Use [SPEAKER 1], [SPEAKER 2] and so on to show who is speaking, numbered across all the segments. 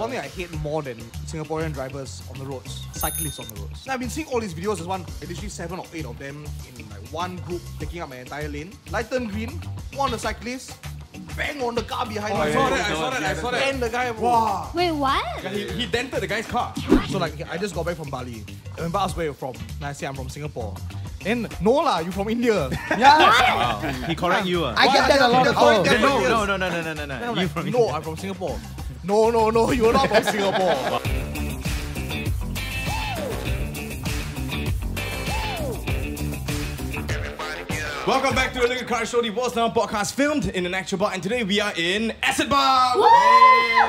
[SPEAKER 1] one thing I hate more than Singaporean drivers on the roads, cyclists on the roads. I've been seeing all these videos. There's literally 7 or 8 of them in like one group taking up an entire lane. Light turn green, one of the cyclists, bang on the car behind me.
[SPEAKER 2] I saw that.
[SPEAKER 1] And the guy, wow.
[SPEAKER 3] Wait, what?
[SPEAKER 2] Yeah, he dented the guy's car.
[SPEAKER 1] So like, I just got back from Bali. I remember asked where you're from. And I say I'm from Singapore. And no lah, you from India.
[SPEAKER 4] Wow. He correct you.
[SPEAKER 5] I get that a lot of times.
[SPEAKER 4] No.
[SPEAKER 1] You from India? No, I'm from Singapore. No, you're not from Singapore.
[SPEAKER 2] Welcome back to the Liquor Car Show, the world's number one podcast filmed in an actual bar, and today we are in Acid Bar!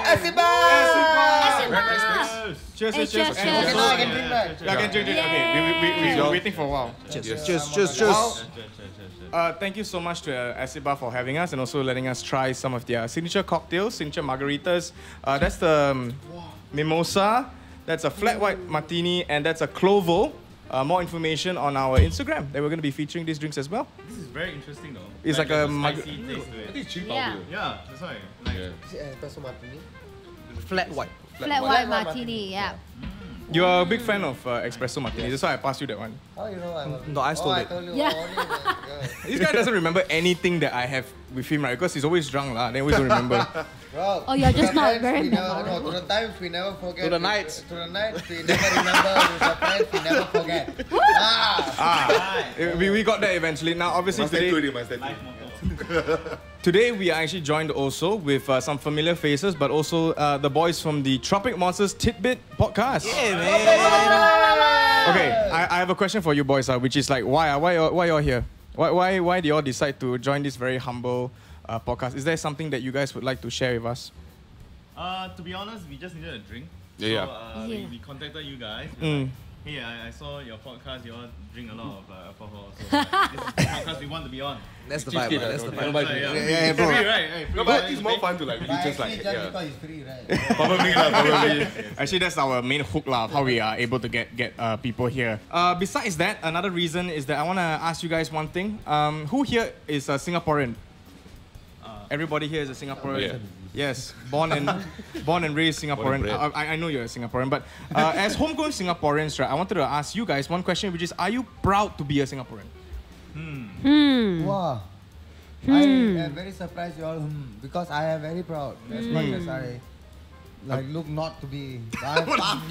[SPEAKER 5] Acid bar!
[SPEAKER 2] Cheers.
[SPEAKER 5] I can drink that.
[SPEAKER 2] I can drink. Okay, we're waiting for a while.
[SPEAKER 1] Cheers.
[SPEAKER 2] Thank you so much to Acid Bar for having us and also letting us try some of their signature cocktails, signature margaritas. That's the mimosa, that's a flat white martini, and that's a clovo. More information on our Instagram that we're going to be featuring these drinks as well.
[SPEAKER 4] This is very interesting though.
[SPEAKER 2] It's like a
[SPEAKER 4] spicy taste to
[SPEAKER 6] I
[SPEAKER 4] it.
[SPEAKER 6] think it's cheap
[SPEAKER 4] Yeah, that's why. Like,
[SPEAKER 5] Espresso martini.
[SPEAKER 1] Flat white.
[SPEAKER 3] Flat white martini, yeah.
[SPEAKER 2] You are a big fan of espresso martini. That's why I passed you that one.
[SPEAKER 5] How you know I'm
[SPEAKER 1] No, I stole it.
[SPEAKER 5] I told you.
[SPEAKER 3] Yeah.
[SPEAKER 2] This guy doesn't remember anything that I have with him, right? Because he's always drunk, lah. Then always don't remember.
[SPEAKER 5] Bro,
[SPEAKER 3] Oh, you're just
[SPEAKER 5] to the
[SPEAKER 3] not
[SPEAKER 5] times
[SPEAKER 3] very
[SPEAKER 5] we never-
[SPEAKER 3] memorable.
[SPEAKER 5] No, to the times we never forget.
[SPEAKER 1] To the nights.
[SPEAKER 5] To the nights we never remember. To the times we never forget.
[SPEAKER 2] We got there eventually. Now, obviously, today we are actually joined also with some familiar faces, but also the boys from the Tropic Monsters Titbit podcast.
[SPEAKER 1] Yeah, man.
[SPEAKER 2] Okay, I have a question for you boys, which is like, why y'all here? Why do y'all decide to join this very humble podcast? Is there something that you guys would like to share with us?
[SPEAKER 4] to be honest, we just needed a drink.
[SPEAKER 6] Yeah,
[SPEAKER 4] So,
[SPEAKER 3] Yeah.
[SPEAKER 4] we contacted you guys. We were like, hey, I saw your podcast. You all drink a lot of alcohol. So this is the podcast we want to be on.
[SPEAKER 1] That's the vibe. Man. That's the vibe.
[SPEAKER 4] Yeah,
[SPEAKER 1] bro.
[SPEAKER 4] Free, right? Hey, free,
[SPEAKER 6] No, but it's more fun to like really just like
[SPEAKER 5] Because it's free, right?
[SPEAKER 2] Probably. Actually, that's our main hook lah, of how we are able to get people here. Besides that, another reason is that I want to ask you guys one thing. Who here is a Singaporean? Everybody here is a Singaporean.
[SPEAKER 6] Yeah.
[SPEAKER 2] Yes, born and raised Singaporean. I know you're a Singaporean, but as homegrown Singaporeans, right, I wanted to ask you guys one question, which is, are you proud to be a Singaporean?
[SPEAKER 5] Wow. I am very surprised you all because I am very proud. As much as I look not to be.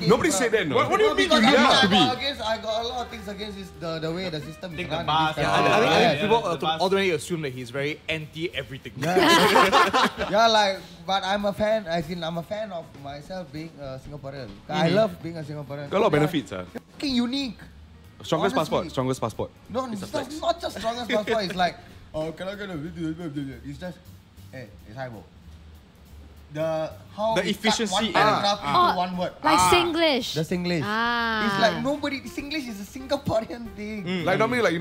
[SPEAKER 6] nobody said that. No.
[SPEAKER 2] What do you mean you
[SPEAKER 5] Because
[SPEAKER 2] look not to be?
[SPEAKER 5] I got a lot of things against this, the way the system is run.
[SPEAKER 4] bus,
[SPEAKER 1] I think people
[SPEAKER 4] Yeah.
[SPEAKER 1] already assume that he's very anti-everything.
[SPEAKER 5] Yeah, like, but I'm a fan. I'm a fan of myself being a Singaporean. I love being a Singaporean.
[SPEAKER 6] Got a lot of benefits.
[SPEAKER 5] Fucking unique.
[SPEAKER 6] Strongest
[SPEAKER 5] Honestly.
[SPEAKER 6] passport.
[SPEAKER 5] No, it's not just strongest passport. It's like, oh, can I get a video? It's just, hey, it's Haibo. The
[SPEAKER 2] efficiency
[SPEAKER 5] one paragraph into one word.
[SPEAKER 3] Like Singlish.
[SPEAKER 5] The Singlish.
[SPEAKER 3] Ah.
[SPEAKER 5] It's like nobody. Singlish is a Singaporean thing.
[SPEAKER 6] Like normally, like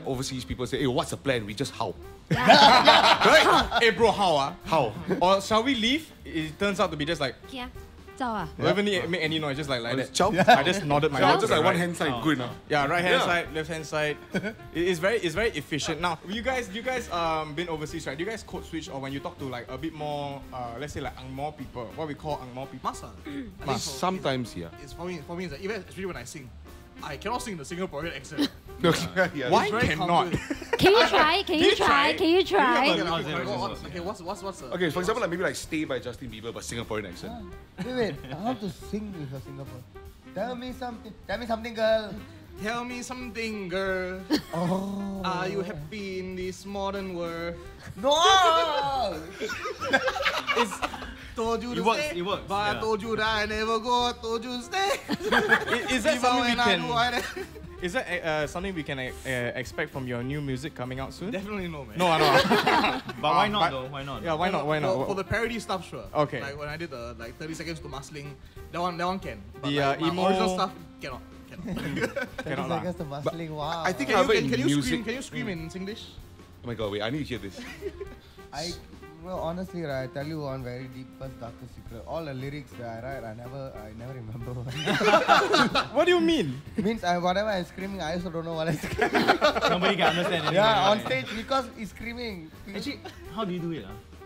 [SPEAKER 6] overseas people say, hey, what's the plan? We just how?
[SPEAKER 2] Right? Hey bro, how?
[SPEAKER 6] How?
[SPEAKER 2] Or shall we leave? It turns out to be just like,
[SPEAKER 3] Yeah. Zao ah.
[SPEAKER 2] we haven't make any noise, just like that.
[SPEAKER 6] Chow?
[SPEAKER 2] I just nodded my head.
[SPEAKER 6] Just like
[SPEAKER 2] right.
[SPEAKER 6] one hand side, good enough.
[SPEAKER 2] Yeah, right hand
[SPEAKER 6] Yeah.
[SPEAKER 2] side, left hand side. It's very efficient. Now, you guys been overseas, right? Do you guys code switch, or when you talk to like a bit more, let's say like Angmo people, what we call Angmo people?
[SPEAKER 1] Masa. I think
[SPEAKER 6] Sometimes, yeah.
[SPEAKER 1] it's for me. It's like, even especially when I sing, I cannot sing the Singaporean accent.
[SPEAKER 6] Yeah.
[SPEAKER 2] Why
[SPEAKER 1] very
[SPEAKER 2] cannot?
[SPEAKER 3] Can you try? Can you try? Can you try?
[SPEAKER 1] Okay, what's
[SPEAKER 6] Okay, for example, like maybe like Stay by Justin Bieber, but Singaporean accent.
[SPEAKER 5] Wait, I have to sing with a Singapore. Tell me something, girl.
[SPEAKER 1] Tell me something, girl.
[SPEAKER 5] Oh.
[SPEAKER 1] Are you happy in this modern world?
[SPEAKER 5] No!
[SPEAKER 1] Told you to stay,
[SPEAKER 4] it works,
[SPEAKER 1] but I
[SPEAKER 4] yeah.
[SPEAKER 1] told you that I never go. Told you to stay.
[SPEAKER 2] Is that
[SPEAKER 1] Even
[SPEAKER 2] something we
[SPEAKER 1] when I do, I
[SPEAKER 2] can? Is that something we can expect from your new music coming out soon?
[SPEAKER 1] Definitely no, man.
[SPEAKER 2] No.
[SPEAKER 4] But why not though? Why not?
[SPEAKER 2] Yeah, why not? Why not?
[SPEAKER 1] For the parody stuff, sure.
[SPEAKER 2] Okay.
[SPEAKER 1] Like when I did the 30 seconds to Musling, that one can. But
[SPEAKER 2] The,
[SPEAKER 1] like, my
[SPEAKER 2] emo-
[SPEAKER 1] original stuff cannot.
[SPEAKER 2] Cannot
[SPEAKER 5] I
[SPEAKER 2] lah.
[SPEAKER 5] guess the muscling, wow.
[SPEAKER 6] I think
[SPEAKER 1] Can
[SPEAKER 6] however
[SPEAKER 1] you,
[SPEAKER 6] in
[SPEAKER 1] can you
[SPEAKER 6] music.
[SPEAKER 1] scream? Can you scream in Singlish?
[SPEAKER 6] Oh my god, wait, I need to hear this.
[SPEAKER 5] Well, honestly, right, I tell you one very deepest, darkest secret. All the lyrics that I write, I never remember.
[SPEAKER 2] What do you mean?
[SPEAKER 5] Means whatever I'm screaming, I also don't know what I'm screaming.
[SPEAKER 4] Nobody can understand anything.
[SPEAKER 5] Yeah, on stage because he's screaming.
[SPEAKER 4] Actually, how do you do it?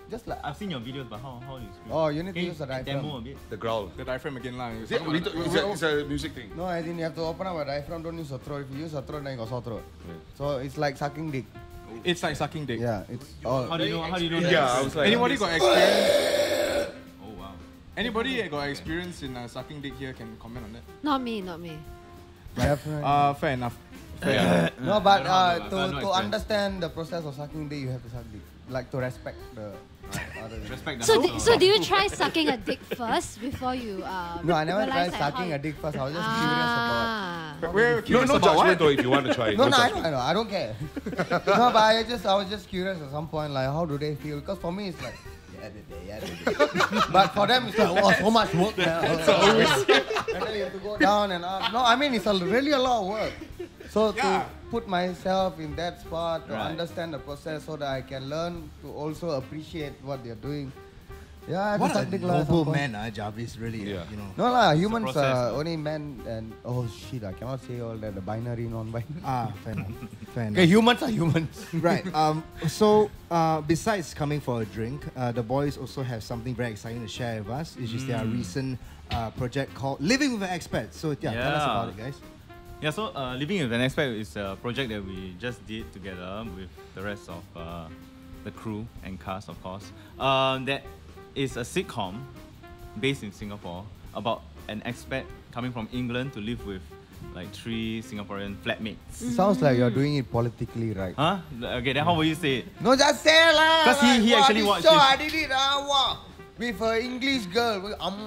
[SPEAKER 5] Just like.
[SPEAKER 4] I've seen your videos, but how do you scream?
[SPEAKER 5] Oh, you need to
[SPEAKER 4] Can
[SPEAKER 5] use the diaphragm.
[SPEAKER 4] Demo a bit.
[SPEAKER 6] The growl.
[SPEAKER 2] The diaphragm again lah.
[SPEAKER 6] Is it? It's a music thing.
[SPEAKER 5] No, I think you have to open up a diaphragm. Don't use your throat. If you use your throat, then you got sore throat. So it's like sucking dick.
[SPEAKER 2] It's like sucking dick.
[SPEAKER 5] Yeah, it's all.
[SPEAKER 4] How do you know that?
[SPEAKER 6] Yeah, I was like.
[SPEAKER 2] Anybody got experience?
[SPEAKER 4] Oh wow.
[SPEAKER 2] Anybody got experience in sucking dick here can comment on that.
[SPEAKER 3] Not me, not me.
[SPEAKER 5] Definitely.
[SPEAKER 2] Fair enough.
[SPEAKER 5] No, but
[SPEAKER 4] no
[SPEAKER 5] to
[SPEAKER 4] experience.
[SPEAKER 5] understand the process of sucking dick, you have to suck dick. Like to respect the other.
[SPEAKER 4] Respect the
[SPEAKER 3] So,
[SPEAKER 4] house.
[SPEAKER 3] so do you try sucking a dick first before you?
[SPEAKER 5] No, I never
[SPEAKER 3] realize
[SPEAKER 5] tried
[SPEAKER 3] like
[SPEAKER 5] sucking
[SPEAKER 3] how-
[SPEAKER 5] a dick first. I was just curious about.
[SPEAKER 3] Ah.
[SPEAKER 2] We're
[SPEAKER 6] No,
[SPEAKER 2] curious
[SPEAKER 6] no
[SPEAKER 2] about what?
[SPEAKER 6] judgment though if you want to try it.
[SPEAKER 5] No, no, I
[SPEAKER 6] judgment.
[SPEAKER 5] know, I don't care. No, but I was just curious at some point, like how do they feel? Because for me, it's like. But for them, it's like, oh, so much work now. And then you have to go down and up. No, I mean, it's really a lot of work. So to put myself in that spot, to understand the process so that I can learn to also appreciate what they're doing. Yeah, I have to
[SPEAKER 7] What a
[SPEAKER 5] suck dick lah at some
[SPEAKER 7] noble
[SPEAKER 5] point.
[SPEAKER 7] man, Jaarvis, really.
[SPEAKER 6] Yeah.
[SPEAKER 7] You know.
[SPEAKER 5] No lah, humans
[SPEAKER 4] process,
[SPEAKER 5] are
[SPEAKER 4] though.
[SPEAKER 5] only men and oh shit, I cannot say all that, the binary, non-binary.
[SPEAKER 7] Fair enough. Fair enough.
[SPEAKER 5] Okay, humans are humans.
[SPEAKER 7] Right. So besides coming for a drink, the boys also have something very exciting to share with us. It's just their recent project called Living with an Expat. So tell us about it, guys.
[SPEAKER 4] Yeah, so Living with an Expat is a project that we just did together with the rest of the crew and cast, of course. That is a sitcom based in Singapore about an expat coming from England to live with like 3 Singaporean flatmates.
[SPEAKER 5] Sounds like you're doing it politically right.
[SPEAKER 4] Huh? Okay, then how will you say it?
[SPEAKER 5] No, just say lah.
[SPEAKER 4] 'Cause he actually watched
[SPEAKER 5] So
[SPEAKER 4] this.
[SPEAKER 5] I did it. With an English girl, come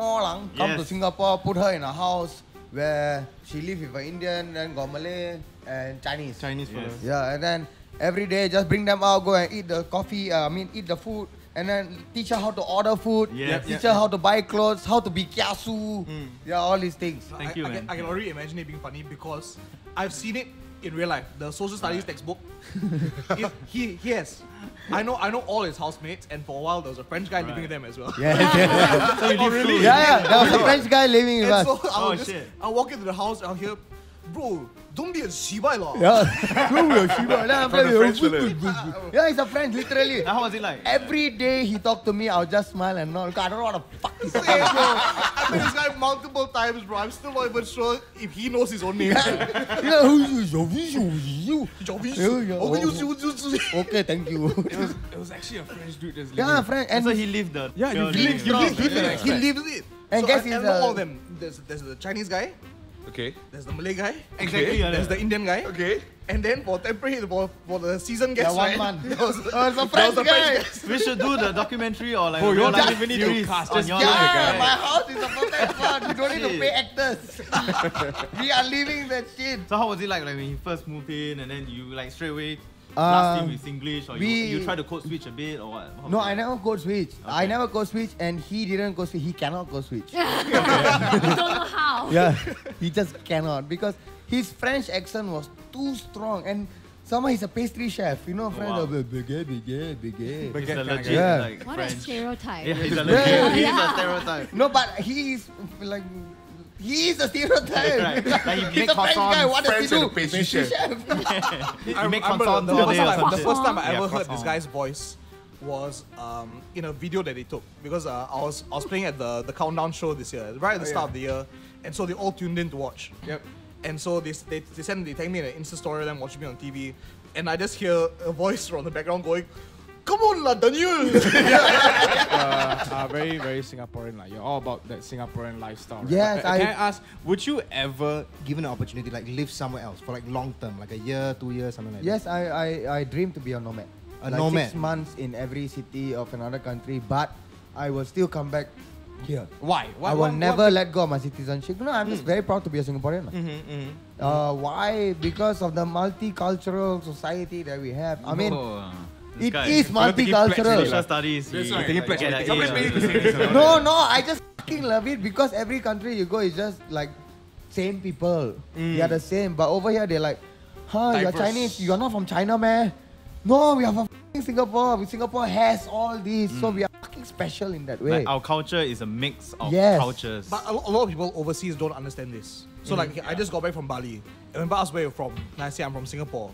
[SPEAKER 5] to
[SPEAKER 4] Yes.
[SPEAKER 5] Singapore, put her in a house where she live with an Indian, then got Malay and Chinese.
[SPEAKER 2] Chinese
[SPEAKER 4] Yes.
[SPEAKER 2] fellas.
[SPEAKER 5] Yeah, and then every day just bring them out, go and eat the coffee. Eat the food, and then teach her how to order food.
[SPEAKER 4] Yes.
[SPEAKER 5] Teach her how to buy clothes, how to be kiasu. Yeah, all these things.
[SPEAKER 4] Thank you, man.
[SPEAKER 1] I can already imagine it being funny because I've seen it in real life. The social studies textbook. He has. I know all his housemates, and for a while there was a French guy living with them as well.
[SPEAKER 5] Yeah,
[SPEAKER 4] So you live through.
[SPEAKER 5] yeah. There was a French guy living with
[SPEAKER 1] And
[SPEAKER 5] us.
[SPEAKER 1] so
[SPEAKER 4] Oh, shit.
[SPEAKER 1] I'll walk into the house and I'll hear, bro, don't be a shibai lah.
[SPEAKER 5] Yeah. Yeah, he's a French, literally.
[SPEAKER 4] Now, how was it like?
[SPEAKER 5] Every day he talked to me, I'll just smile and nod. I don't know what the fuck he's talking
[SPEAKER 1] Hey, bro,
[SPEAKER 5] about.
[SPEAKER 1] I met this guy multiple times, bro. I'm still not even sure if he knows his own name.
[SPEAKER 5] Yeah, who's you? Okay, thank you.
[SPEAKER 2] It was actually a French dude just living.
[SPEAKER 5] Yeah, French. And
[SPEAKER 4] So he lived the.
[SPEAKER 2] Yeah, you
[SPEAKER 4] pure
[SPEAKER 2] live-
[SPEAKER 4] living
[SPEAKER 2] you
[SPEAKER 4] style.
[SPEAKER 2] live- you live-
[SPEAKER 1] He lives it.
[SPEAKER 5] And
[SPEAKER 1] So
[SPEAKER 5] guess
[SPEAKER 1] I
[SPEAKER 5] he's
[SPEAKER 1] know all
[SPEAKER 5] a-
[SPEAKER 1] of them. There's the Chinese guy,
[SPEAKER 6] Okay.
[SPEAKER 1] there's the Malay guy,
[SPEAKER 4] Exactly. Yeah,
[SPEAKER 1] there's the Indian guy,
[SPEAKER 6] Okay.
[SPEAKER 1] and then for temporary for the season guest,
[SPEAKER 5] Yeah, one
[SPEAKER 1] right,
[SPEAKER 5] month.
[SPEAKER 1] there was
[SPEAKER 5] Oh, it's a French guy.
[SPEAKER 4] We should do the documentary or like
[SPEAKER 2] Bro, you
[SPEAKER 4] real
[SPEAKER 2] all
[SPEAKER 4] life
[SPEAKER 2] don't even need to
[SPEAKER 4] series
[SPEAKER 2] cast,
[SPEAKER 4] on
[SPEAKER 2] just
[SPEAKER 4] your
[SPEAKER 2] kill the
[SPEAKER 4] life.
[SPEAKER 2] guy.
[SPEAKER 5] Yeah, my house is a perfect spot. You don't need to
[SPEAKER 4] Shit.
[SPEAKER 5] pay actors. We are living that shit.
[SPEAKER 4] So how was it like when he first moved in and then you like straight away blast him with English or you try to code switch a bit or what? How
[SPEAKER 5] No,
[SPEAKER 4] was
[SPEAKER 5] I
[SPEAKER 4] it?
[SPEAKER 5] never code switch. I
[SPEAKER 4] Okay.
[SPEAKER 5] never code switch, and he didn't code switch. He cannot code switch.
[SPEAKER 3] You don't know how.
[SPEAKER 5] Yeah, he just cannot because his French accent was too strong, and somehow he's a pastry chef. You know, French.
[SPEAKER 4] wow.
[SPEAKER 5] Big.
[SPEAKER 4] He's a
[SPEAKER 2] kinda
[SPEAKER 4] legit
[SPEAKER 2] guy.
[SPEAKER 5] Yeah.
[SPEAKER 4] like
[SPEAKER 3] What a
[SPEAKER 4] French.
[SPEAKER 3] stereotype.
[SPEAKER 4] Yeah, he's a
[SPEAKER 5] Yeah.
[SPEAKER 4] legit. He's a
[SPEAKER 3] Yeah.
[SPEAKER 4] stereotype.
[SPEAKER 5] No, but he is like. He is a stereotype.
[SPEAKER 4] Right. Like he
[SPEAKER 5] He's
[SPEAKER 4] make
[SPEAKER 5] a French guy.
[SPEAKER 4] croissants.
[SPEAKER 5] What does he
[SPEAKER 6] French and
[SPEAKER 5] do?
[SPEAKER 6] a pastry chef.
[SPEAKER 4] He
[SPEAKER 1] I
[SPEAKER 4] make
[SPEAKER 1] remember
[SPEAKER 4] croissants
[SPEAKER 1] the
[SPEAKER 4] all
[SPEAKER 1] first
[SPEAKER 4] day or
[SPEAKER 1] time I- the
[SPEAKER 4] something.
[SPEAKER 1] first time I
[SPEAKER 4] Yeah,
[SPEAKER 1] ever heard this
[SPEAKER 4] croissant.
[SPEAKER 1] guy's voice was in a video that they took because I was playing at the countdown show this year, right at the start of the year, and so they all tuned in to watch.
[SPEAKER 2] Yep.
[SPEAKER 1] And so they tag me in an Insta story, then watching me on TV, and I just hear a voice from the background going, "Come on, la Daniel."
[SPEAKER 2] Very, very Singaporean. Like, you're all about that Singaporean lifestyle. Right?
[SPEAKER 5] Yes,
[SPEAKER 2] Can I ask, would you ever,
[SPEAKER 7] Given an opportunity, like live somewhere else for like long term, like a year, 2 years, something like
[SPEAKER 5] Yes, I dream to be a nomad.
[SPEAKER 7] A
[SPEAKER 5] like
[SPEAKER 7] nomad.
[SPEAKER 5] 6 months in every city of another country, but I will still come back here.
[SPEAKER 2] why?
[SPEAKER 5] I will never let go of my citizenship. No, I'm just very proud to be a Singaporean. Why? Because of the multicultural society that we have. I mean,
[SPEAKER 4] This
[SPEAKER 5] it
[SPEAKER 4] guy.
[SPEAKER 5] is multicultural.
[SPEAKER 4] Social studies.
[SPEAKER 2] That's
[SPEAKER 4] he
[SPEAKER 2] right.
[SPEAKER 4] like,
[SPEAKER 2] Taking pledge,
[SPEAKER 4] get
[SPEAKER 2] taking
[SPEAKER 4] an
[SPEAKER 2] pledge.
[SPEAKER 4] A.
[SPEAKER 5] No, I just fucking love it because every country you go is just like same people. They are the same. But over here they're like, you're
[SPEAKER 2] Diverse.
[SPEAKER 5] Chinese, you're not from China, man. No, we are from fucking Singapore. Singapore has all these, so we are fucking special in that way.
[SPEAKER 4] Like our culture is a mix of
[SPEAKER 5] Yes.
[SPEAKER 4] cultures.
[SPEAKER 1] But a lot of people overseas don't understand this. So like, I just got back from Bali, and when people ask where you're from, and I say I'm from Singapore.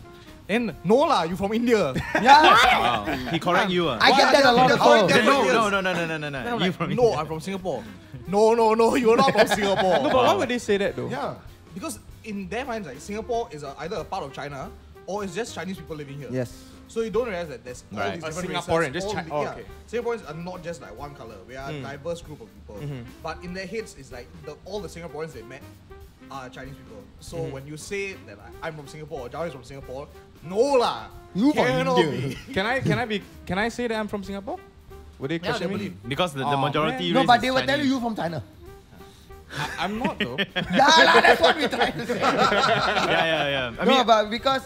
[SPEAKER 1] Then no lah, you from India.
[SPEAKER 5] Yeah.
[SPEAKER 4] Wow. He correct you.
[SPEAKER 5] I get that a lot of
[SPEAKER 1] Correct
[SPEAKER 5] times.
[SPEAKER 1] them.
[SPEAKER 4] No.
[SPEAKER 1] Then I'm
[SPEAKER 4] You
[SPEAKER 1] like,
[SPEAKER 4] from
[SPEAKER 1] no, I'm from Singapore. No, you're not from Singapore.
[SPEAKER 2] No, but why would they say that though?
[SPEAKER 1] Yeah, because in their minds, like Singapore is either a part of China or it's just Chinese people living here.
[SPEAKER 5] Yes.
[SPEAKER 1] So you don't realize that there's all
[SPEAKER 4] Right.
[SPEAKER 1] these
[SPEAKER 2] A
[SPEAKER 1] different
[SPEAKER 2] Singaporean,
[SPEAKER 1] races.
[SPEAKER 2] just
[SPEAKER 1] all
[SPEAKER 2] Chi-
[SPEAKER 1] yeah.
[SPEAKER 2] okay.
[SPEAKER 1] Singaporeans are not just like one color. We are a diverse group of people. But in their heads, it's like all the Singaporeans they met are Chinese people. So when you say that I'm from Singapore or Jaarvis from Singapore, no lah.
[SPEAKER 5] You from
[SPEAKER 1] cannot
[SPEAKER 5] India.
[SPEAKER 1] be.
[SPEAKER 2] Can I say that I'm from Singapore? Would they
[SPEAKER 1] Yeah,
[SPEAKER 2] question
[SPEAKER 1] they
[SPEAKER 2] me?
[SPEAKER 1] believe.
[SPEAKER 4] Because the
[SPEAKER 2] Oh,
[SPEAKER 4] majority
[SPEAKER 5] No,
[SPEAKER 4] race
[SPEAKER 5] but
[SPEAKER 4] is
[SPEAKER 5] they will tell
[SPEAKER 4] Chinese.
[SPEAKER 5] you from China.
[SPEAKER 2] I'm not though.
[SPEAKER 5] Yeah, that's what we're trying to say.
[SPEAKER 4] Yeah. I
[SPEAKER 5] No,
[SPEAKER 4] mean,
[SPEAKER 5] but because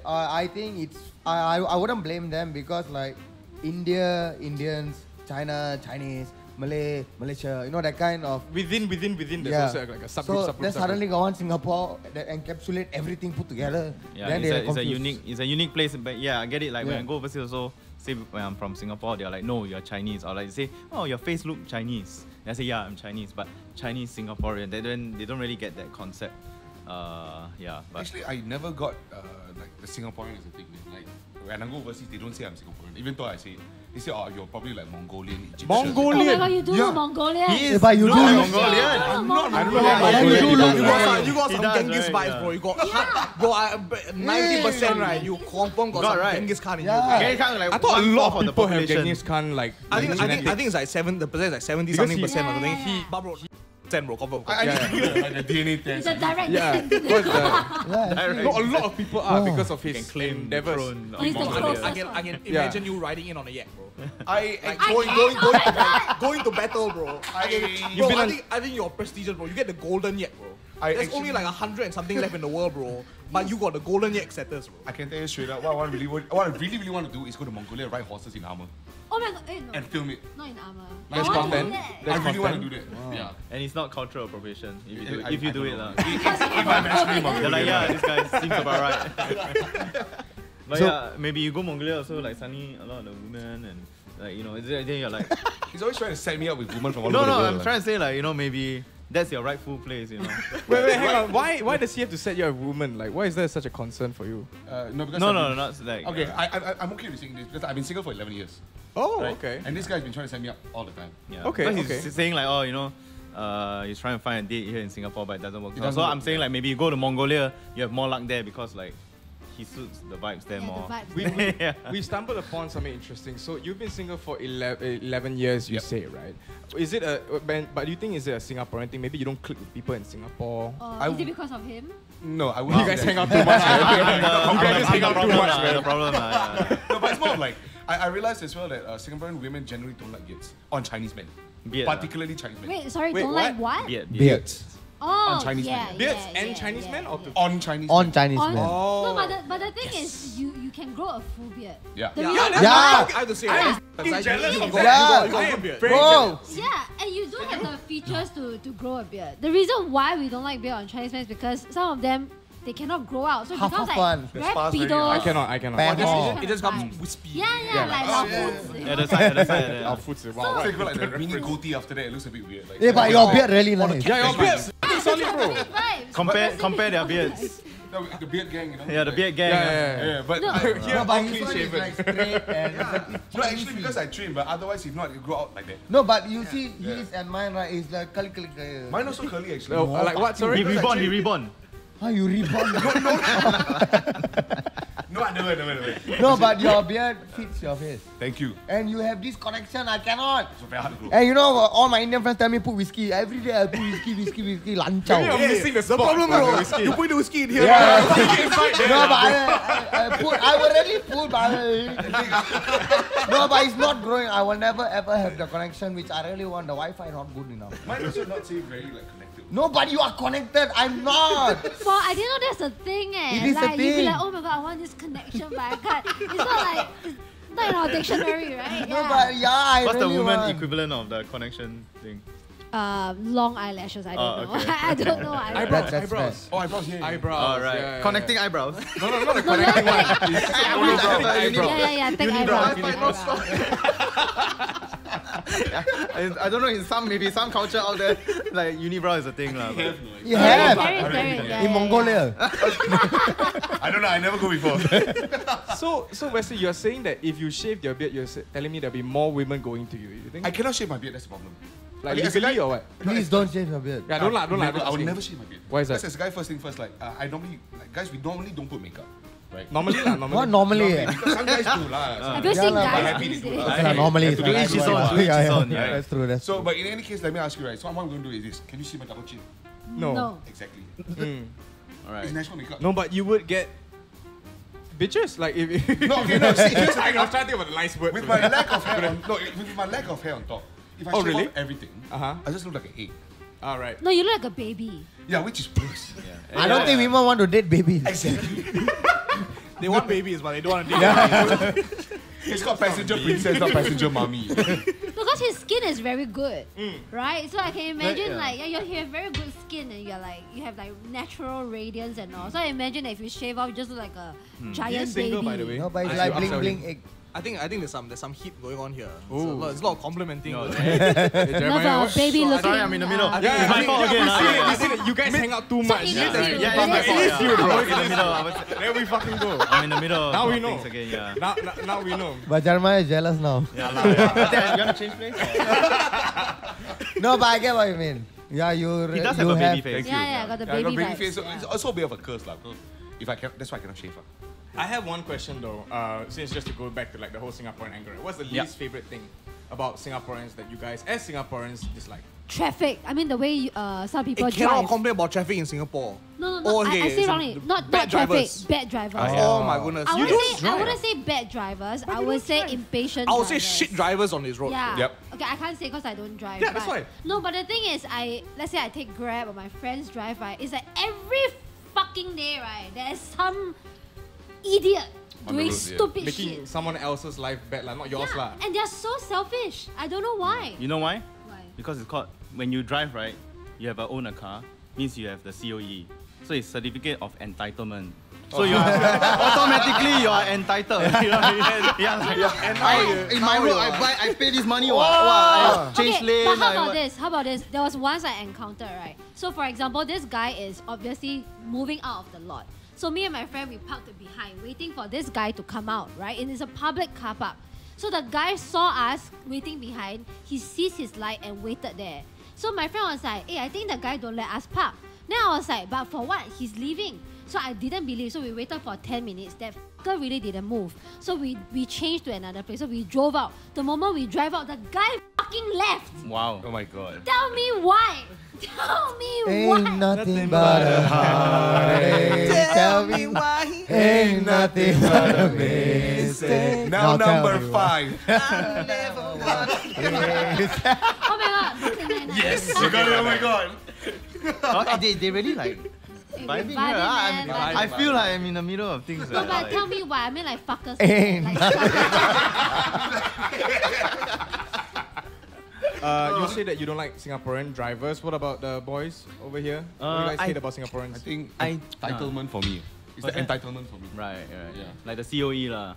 [SPEAKER 5] I think it's I wouldn't blame them because like Indians, China, Chinese, Malay, Malaysia, you know that kind of.
[SPEAKER 2] Within there's
[SPEAKER 5] Yeah.
[SPEAKER 2] also like a subgroup.
[SPEAKER 5] So then suddenly go on Singapore that encapsulate everything put together.
[SPEAKER 4] yeah,
[SPEAKER 5] then
[SPEAKER 4] it's a unique place. But yeah, I get it. Like when
[SPEAKER 5] Yeah.
[SPEAKER 4] I go overseas also, say when I'm from Singapore, they're like, no, you're Chinese. Or like say, oh, your face look Chinese. And I say, yeah, I'm Chinese, but Chinese Singaporean. They don't really get that concept. Yeah, but
[SPEAKER 6] Actually, I never got like the Singaporean is a thing. Like when I go overseas, they don't say I'm Singaporean. Even though I say, they say, oh, you're probably like Mongolian, Egyptian.
[SPEAKER 3] Oh my god, you do
[SPEAKER 6] Yeah.
[SPEAKER 3] look Mongolian.
[SPEAKER 4] he is
[SPEAKER 5] But you do
[SPEAKER 4] not
[SPEAKER 5] look-
[SPEAKER 4] Mongolian.
[SPEAKER 3] I'm not
[SPEAKER 2] I don't
[SPEAKER 3] Mongolian.
[SPEAKER 2] know how
[SPEAKER 5] Yeah,
[SPEAKER 2] Mongolian
[SPEAKER 5] you
[SPEAKER 2] he
[SPEAKER 5] do
[SPEAKER 2] does,
[SPEAKER 5] look-
[SPEAKER 2] right?
[SPEAKER 1] You got
[SPEAKER 4] He
[SPEAKER 1] some
[SPEAKER 4] does,
[SPEAKER 1] Genghis
[SPEAKER 4] right?
[SPEAKER 1] vibes,
[SPEAKER 4] Yeah.
[SPEAKER 1] bro. You got bro, 90%, right? You confirm got
[SPEAKER 4] Got
[SPEAKER 1] some
[SPEAKER 4] right.
[SPEAKER 1] Genghis Khan in
[SPEAKER 5] Yeah.
[SPEAKER 1] you.
[SPEAKER 4] Okay, kind of like
[SPEAKER 2] I thought a lot
[SPEAKER 4] of
[SPEAKER 2] of
[SPEAKER 4] the
[SPEAKER 2] people have
[SPEAKER 4] population.
[SPEAKER 2] Genghis Khan like.
[SPEAKER 1] I think
[SPEAKER 2] genetics.
[SPEAKER 1] it's like 7. The percent is like 70
[SPEAKER 2] Because
[SPEAKER 1] something
[SPEAKER 2] he-
[SPEAKER 1] percent or something.
[SPEAKER 3] Yeah, yeah, yeah.
[SPEAKER 1] But bro, 10 bro, confirm.
[SPEAKER 6] I need to do like the DNA test.
[SPEAKER 3] It's a direct
[SPEAKER 2] Yeah,
[SPEAKER 3] descendant.
[SPEAKER 2] because
[SPEAKER 5] Yeah,
[SPEAKER 2] no, a lot of people are
[SPEAKER 5] Oh.
[SPEAKER 2] because of
[SPEAKER 4] Can
[SPEAKER 2] his
[SPEAKER 4] claim
[SPEAKER 2] endeavors.
[SPEAKER 4] the throne of
[SPEAKER 3] He's the
[SPEAKER 4] Mongolia.
[SPEAKER 3] closest.
[SPEAKER 1] I can
[SPEAKER 2] Yeah.
[SPEAKER 1] imagine you riding in on a yak, bro.
[SPEAKER 6] I
[SPEAKER 1] Like
[SPEAKER 6] actually,
[SPEAKER 1] going to battle, bro.
[SPEAKER 2] You've been
[SPEAKER 1] I think you're prestigious, bro. You get the golden yak, bro.
[SPEAKER 6] I
[SPEAKER 1] There's
[SPEAKER 6] actually-
[SPEAKER 1] only like 100 and something left in the world, bro. But you got the golden yak status, bro.
[SPEAKER 6] I can tell you straight up, what I really want to do is go to Mongolia, ride horses in armor,
[SPEAKER 3] Oh my god, eh, no.
[SPEAKER 6] and film it.
[SPEAKER 3] Not in armor.
[SPEAKER 2] That's
[SPEAKER 3] I want
[SPEAKER 2] content.
[SPEAKER 3] to do that.
[SPEAKER 2] That's
[SPEAKER 6] I really want to
[SPEAKER 2] content.
[SPEAKER 6] do that. Yeah.
[SPEAKER 4] And it's not cultural appropriation if you do
[SPEAKER 6] I-
[SPEAKER 4] it. If you
[SPEAKER 6] I
[SPEAKER 4] do
[SPEAKER 6] don't
[SPEAKER 4] it,
[SPEAKER 6] know.
[SPEAKER 4] lah.
[SPEAKER 6] I'm actually
[SPEAKER 4] They're like, yeah, this guy seems about right. But
[SPEAKER 7] So-
[SPEAKER 4] yeah, maybe you go Mongolia also, like suddenly a lot of the women and like then you're like,
[SPEAKER 6] He's always trying to set me up with women from all
[SPEAKER 4] no,
[SPEAKER 6] over the world.
[SPEAKER 4] I'm trying to say like maybe that's your rightful place,
[SPEAKER 2] Wait, hang on. Why does he have to set you a woman? Like, why is there such a concern for you?
[SPEAKER 6] No, because
[SPEAKER 4] No,
[SPEAKER 6] I've
[SPEAKER 4] no,
[SPEAKER 6] been-
[SPEAKER 4] not like.
[SPEAKER 6] Okay, I'm okay with saying this because I've been single for 11 years.
[SPEAKER 2] Oh,
[SPEAKER 6] Right?
[SPEAKER 2] okay.
[SPEAKER 6] And this guy's been trying to set me up all the time.
[SPEAKER 4] Yeah.
[SPEAKER 2] Okay,
[SPEAKER 4] But
[SPEAKER 2] okay.
[SPEAKER 4] he's saying like, he's trying to find a date here in Singapore, but it doesn't work.
[SPEAKER 6] It doesn't
[SPEAKER 4] So
[SPEAKER 6] work,
[SPEAKER 4] I'm saying
[SPEAKER 6] yeah.
[SPEAKER 4] like maybe you go to Mongolia, you have more luck there because like he suits the vibes there
[SPEAKER 3] Yeah, the
[SPEAKER 4] more.
[SPEAKER 3] vibes.
[SPEAKER 4] Yeah.
[SPEAKER 2] We stumbled upon something interesting. So you've been single for 11 years, you
[SPEAKER 6] Yep.
[SPEAKER 2] say, right? Is it but do you think is it a Singaporean thing? Maybe you don't click with people in Singapore.
[SPEAKER 3] Is it because of him?
[SPEAKER 6] No, I wouldn't.
[SPEAKER 2] You guys
[SPEAKER 6] say
[SPEAKER 2] hang
[SPEAKER 6] that.
[SPEAKER 2] out too much. right?
[SPEAKER 4] I'm
[SPEAKER 2] guys just hang out too
[SPEAKER 4] problem,
[SPEAKER 2] much,
[SPEAKER 4] lah,
[SPEAKER 2] man.
[SPEAKER 4] the problem, yeah.
[SPEAKER 6] No, but it's more of like I realized as well that Singaporean women generally don't like beards on Chinese men,
[SPEAKER 4] Beard, lah.
[SPEAKER 6] particularly Chinese men.
[SPEAKER 3] Wait, sorry,
[SPEAKER 2] Wait,
[SPEAKER 3] don't
[SPEAKER 2] what?
[SPEAKER 3] like what?
[SPEAKER 4] Beard.
[SPEAKER 6] Beards
[SPEAKER 3] Oh,
[SPEAKER 6] On Chinese
[SPEAKER 3] yeah,
[SPEAKER 6] men.
[SPEAKER 2] Beards
[SPEAKER 3] yeah,
[SPEAKER 2] and
[SPEAKER 3] yeah,
[SPEAKER 2] Chinese
[SPEAKER 3] yeah,
[SPEAKER 2] men or
[SPEAKER 3] yeah.
[SPEAKER 6] on Chinese
[SPEAKER 5] On
[SPEAKER 6] men.
[SPEAKER 5] Chinese
[SPEAKER 3] On,
[SPEAKER 5] men.
[SPEAKER 3] no, but the thing is, you can grow a full beard.
[SPEAKER 6] Yeah.
[SPEAKER 3] The
[SPEAKER 1] Yeah,
[SPEAKER 3] reason
[SPEAKER 1] that's
[SPEAKER 5] Yeah.
[SPEAKER 1] why I have to say.
[SPEAKER 3] Yeah.
[SPEAKER 1] Like,
[SPEAKER 2] jealous
[SPEAKER 1] you
[SPEAKER 2] of
[SPEAKER 1] got-
[SPEAKER 5] that.
[SPEAKER 1] you got a good beard.
[SPEAKER 5] Bro,
[SPEAKER 3] Yeah, and you don't have the features to grow a beard. The reason why we don't like beard on Chinese men is because some of them they cannot grow out, so it
[SPEAKER 5] Half
[SPEAKER 3] becomes
[SPEAKER 5] of
[SPEAKER 3] like
[SPEAKER 5] one.
[SPEAKER 3] very
[SPEAKER 6] sparse very
[SPEAKER 3] pedo.
[SPEAKER 2] I cannot.
[SPEAKER 5] Bad
[SPEAKER 3] Yeah.
[SPEAKER 1] It just comes wispy.
[SPEAKER 3] Yeah, like
[SPEAKER 2] Oh,
[SPEAKER 3] Laozi.
[SPEAKER 4] Yeah, the side.
[SPEAKER 2] Our
[SPEAKER 4] Yeah.
[SPEAKER 2] food's
[SPEAKER 6] So
[SPEAKER 2] wow.
[SPEAKER 6] you got like the mini goatee after that, it looks a bit weird. Like,
[SPEAKER 5] yeah, but your beard really nice.
[SPEAKER 2] Yeah, your beard's solid, bro.
[SPEAKER 3] Vibes.
[SPEAKER 4] Compare their beards.
[SPEAKER 6] no, the beard gang, you know.
[SPEAKER 4] Yeah, the beard gang.
[SPEAKER 2] Yeah.
[SPEAKER 6] Yeah, but
[SPEAKER 3] No.
[SPEAKER 2] Here,
[SPEAKER 5] No, but
[SPEAKER 2] all
[SPEAKER 5] his
[SPEAKER 2] clean
[SPEAKER 5] one is
[SPEAKER 2] shaven.
[SPEAKER 5] like straight and
[SPEAKER 6] no, actually because I train, but otherwise if not, it grow out like that.
[SPEAKER 5] no, but you see his and mine right is like curly.
[SPEAKER 6] Mine also curly actually.
[SPEAKER 2] No, like what?
[SPEAKER 4] He
[SPEAKER 2] Sorry.
[SPEAKER 4] reborn.
[SPEAKER 5] How you reborn?
[SPEAKER 6] No, I never.
[SPEAKER 5] No, but your beard fits your face.
[SPEAKER 6] Thank you.
[SPEAKER 5] And you have this connection, I cannot.
[SPEAKER 6] So very hard to grow.
[SPEAKER 5] And you know, all my Indian friends tell me put whiskey. Every day I put whiskey,
[SPEAKER 2] Maybe
[SPEAKER 5] lanchao.
[SPEAKER 2] I'm missing the spot.
[SPEAKER 1] Problem,
[SPEAKER 2] with the
[SPEAKER 1] bro.
[SPEAKER 2] whiskey.
[SPEAKER 1] You put the whiskey in here.
[SPEAKER 5] Yeah.
[SPEAKER 2] Inside
[SPEAKER 5] No,
[SPEAKER 2] there.
[SPEAKER 5] but I will really put, but no, but it's not growing. I will never ever have the connection which I really want. The Wi-Fi not good enough.
[SPEAKER 6] Mine also not say very like connected.
[SPEAKER 5] No, but you are connected. I'm not.
[SPEAKER 3] Well, I didn't know that's a thing.
[SPEAKER 5] It is a
[SPEAKER 3] like, you'd be
[SPEAKER 5] thing.
[SPEAKER 3] like, oh my god, I want this connection, but I can't. It's not like it's not in our dictionary, right?
[SPEAKER 5] No, but yeah, I
[SPEAKER 4] What's the
[SPEAKER 5] really
[SPEAKER 4] woman
[SPEAKER 5] want.
[SPEAKER 4] equivalent of the connection thing?
[SPEAKER 3] Long eyelashes. I don't know.
[SPEAKER 4] okay.
[SPEAKER 3] I don't know.
[SPEAKER 1] Eyebrows.
[SPEAKER 5] That's
[SPEAKER 1] Eyebrows.
[SPEAKER 6] Oh, eyebrows, yeah.
[SPEAKER 2] Eyebrows.
[SPEAKER 4] All right.
[SPEAKER 2] yeah.
[SPEAKER 4] Connecting eyebrows.
[SPEAKER 2] No, not the
[SPEAKER 3] No,
[SPEAKER 2] connecting one.
[SPEAKER 3] Yeah, yeah, yeah. Thick eyebrows. Thick eyebrows.
[SPEAKER 4] I don't know, in maybe some culture out there, like unibrow is a thing. But
[SPEAKER 5] You have.
[SPEAKER 3] In
[SPEAKER 5] In Mongolia.
[SPEAKER 6] I don't know, I never go before.
[SPEAKER 2] So Wesley, you're saying that if you shave your beard, you're telling me there'll be more women going to you. You think?
[SPEAKER 6] I cannot shave my beard, that's the problem.
[SPEAKER 2] Like
[SPEAKER 6] Okay, as a
[SPEAKER 2] legally
[SPEAKER 6] guy-
[SPEAKER 2] or what?
[SPEAKER 5] Please don't shave your beard.
[SPEAKER 2] Yeah, don't lie.
[SPEAKER 6] I will never shave my beard.
[SPEAKER 2] Why is that?
[SPEAKER 6] Because as a guy, first thing first, like, I normally, like, guys, we normally don't put makeup. Right?
[SPEAKER 2] Normally lah,
[SPEAKER 5] What normally?
[SPEAKER 6] Because some guys do lah.
[SPEAKER 3] Have you seen
[SPEAKER 5] lah,
[SPEAKER 3] guys
[SPEAKER 6] happy
[SPEAKER 3] these
[SPEAKER 6] to do
[SPEAKER 3] days?
[SPEAKER 6] lah.
[SPEAKER 5] Okay, normally it's
[SPEAKER 4] To each his own, to each his own, yeah.
[SPEAKER 5] That's true. That's
[SPEAKER 6] So, but in any case, let me ask you, right? So what I'm going to do is this. Can you see my double chin?
[SPEAKER 2] No.
[SPEAKER 6] Exactly.
[SPEAKER 4] Alright.
[SPEAKER 6] It's natural makeup.
[SPEAKER 2] No, but you would get bitches like if.
[SPEAKER 6] No, okay, no. See, here's the
[SPEAKER 2] I
[SPEAKER 6] thing.
[SPEAKER 2] was trying to think about the nice word.
[SPEAKER 6] With my lack of hair on, with my lack of hair on top, if I shave
[SPEAKER 2] really?
[SPEAKER 6] off everything, I just look like an egg.
[SPEAKER 2] All right.
[SPEAKER 3] No, you look like a baby.
[SPEAKER 6] Yeah, which is worse.
[SPEAKER 5] I don't think women want to date babies.
[SPEAKER 6] Exactly.
[SPEAKER 1] They want babies, but they don't want to date babies.
[SPEAKER 6] It's called passenger princess, not passenger mommy.
[SPEAKER 3] Because his skin is very good, right? So I can imagine
[SPEAKER 4] Yeah.
[SPEAKER 3] like you have very good skin and you have like natural radiance and all. So I imagine that if you shave off, you just look like a giant
[SPEAKER 2] He's single,
[SPEAKER 3] baby.
[SPEAKER 2] by the way.
[SPEAKER 5] No, but it's
[SPEAKER 2] I
[SPEAKER 5] like
[SPEAKER 2] see.
[SPEAKER 5] bling bling egg.
[SPEAKER 1] I think there's some heat going on here.
[SPEAKER 2] Ooh.
[SPEAKER 1] There's a lot of complimenting.
[SPEAKER 2] No,
[SPEAKER 1] going on.
[SPEAKER 3] Love a baby looking.
[SPEAKER 4] Sorry, I'm in the middle.
[SPEAKER 3] uh,
[SPEAKER 2] Yeah,
[SPEAKER 4] It's my fault again.
[SPEAKER 2] I see that you guys hang out too much.
[SPEAKER 3] it is
[SPEAKER 2] Yeah,
[SPEAKER 3] you.
[SPEAKER 2] yeah,
[SPEAKER 3] It
[SPEAKER 2] yeah,
[SPEAKER 3] is
[SPEAKER 2] it is you, bro.
[SPEAKER 4] I'm in the middle.
[SPEAKER 2] There we fucking go.
[SPEAKER 4] I'm in the middle.
[SPEAKER 2] Now
[SPEAKER 4] of
[SPEAKER 2] we know.
[SPEAKER 4] things again, yeah.
[SPEAKER 2] Now we know.
[SPEAKER 5] But Jeremiah is jealous now.
[SPEAKER 4] Yeah, you want to change place?
[SPEAKER 5] No, but I get what you mean. Yeah,
[SPEAKER 4] He does have
[SPEAKER 5] you
[SPEAKER 4] a baby face.
[SPEAKER 3] Yeah, I got the
[SPEAKER 6] Yeah, I
[SPEAKER 3] baby
[SPEAKER 6] got baby
[SPEAKER 3] vibes.
[SPEAKER 6] face, so
[SPEAKER 3] Yeah.
[SPEAKER 6] it's also a bit of a curse, lah. If I can, that's why I cannot shave.
[SPEAKER 2] I have one question though. Since just to go back to like the whole Singaporean angle, right? What's the
[SPEAKER 4] Yeah.
[SPEAKER 2] least favorite thing about Singaporeans that you guys, as Singaporeans, dislike?
[SPEAKER 3] Traffic. I mean the way some people
[SPEAKER 1] It cannot
[SPEAKER 3] drive.
[SPEAKER 1] complain about traffic in Singapore.
[SPEAKER 3] No.
[SPEAKER 1] Oh,
[SPEAKER 3] I
[SPEAKER 1] okay,
[SPEAKER 3] say
[SPEAKER 1] some
[SPEAKER 3] wrongly. Not
[SPEAKER 1] bad
[SPEAKER 3] traffic.
[SPEAKER 1] drivers.
[SPEAKER 3] Bad drivers.
[SPEAKER 1] Oh my goodness.
[SPEAKER 3] I
[SPEAKER 1] You
[SPEAKER 3] wouldn't
[SPEAKER 1] don't
[SPEAKER 3] say I wouldn't say bad drivers. I would say impatient.
[SPEAKER 1] I would say
[SPEAKER 3] drivers.
[SPEAKER 1] shit drivers on this road.
[SPEAKER 3] Yeah.
[SPEAKER 6] Yep.
[SPEAKER 3] Okay, I can't say because I don't drive.
[SPEAKER 2] Yeah, that's
[SPEAKER 3] but-
[SPEAKER 2] why.
[SPEAKER 3] No, but the thing is, let's say I take Grab or my friends drive, right? It's like every fucking day, right? There's some idiot
[SPEAKER 6] On the
[SPEAKER 3] doing
[SPEAKER 6] road, yeah.
[SPEAKER 3] stupid
[SPEAKER 2] Making
[SPEAKER 3] shit.
[SPEAKER 2] someone else's life bad, like not yours, lah.
[SPEAKER 3] And they're so selfish. I don't know why.
[SPEAKER 4] You know why?
[SPEAKER 3] Why?
[SPEAKER 4] Because it's called, when you drive, right, you have own a car, means you have the COE. So it's certificate of entitlement. So you automatically you are entitled. You know what I mean? Yeah, in my road, I pay this money. I change
[SPEAKER 3] Okay,
[SPEAKER 4] lane.
[SPEAKER 3] but how about this? There was once I encountered, right? So for example, this guy is obviously moving out of the lot. So me and my friend, we parked behind, waiting for this guy to come out, right? And it's a public car park. So the guy saw us waiting behind. He sees his light and waited there. So my friend was like, hey, I think the guy don't let us park. Then I was like, but for what? He's leaving. So I didn't believe. So we waited for 10 minutes. That fucker really didn't move. So we changed to another place. So we drove out. The moment we drive out, the guy fucking left.
[SPEAKER 4] Wow.
[SPEAKER 6] Oh my god.
[SPEAKER 3] Tell me why. Tell me
[SPEAKER 5] Ain't
[SPEAKER 3] why.
[SPEAKER 5] nothing but a heartache. Tell me why. Ain't nothing but a mistake.
[SPEAKER 6] Now
[SPEAKER 5] tell
[SPEAKER 6] number
[SPEAKER 5] me why.
[SPEAKER 6] 5.
[SPEAKER 3] Oh my god. Brooklyn Nine-Nine.
[SPEAKER 6] Yes, you got it. Oh my god.
[SPEAKER 4] They really like vibing here.
[SPEAKER 3] Vibing, man,
[SPEAKER 4] I feel like I'm in the middle of things.
[SPEAKER 3] No, but
[SPEAKER 4] like-
[SPEAKER 3] tell me why. I mean, like fuckers.
[SPEAKER 5] Ain't
[SPEAKER 2] You say that you don't like Singaporean drivers. What about the boys over here? What do you guys hate about Singaporeans?
[SPEAKER 6] I think
[SPEAKER 4] I-
[SPEAKER 6] entitlement for me. It's the entitlement for me.
[SPEAKER 4] Right.
[SPEAKER 6] Yeah.
[SPEAKER 4] Like the COE lah.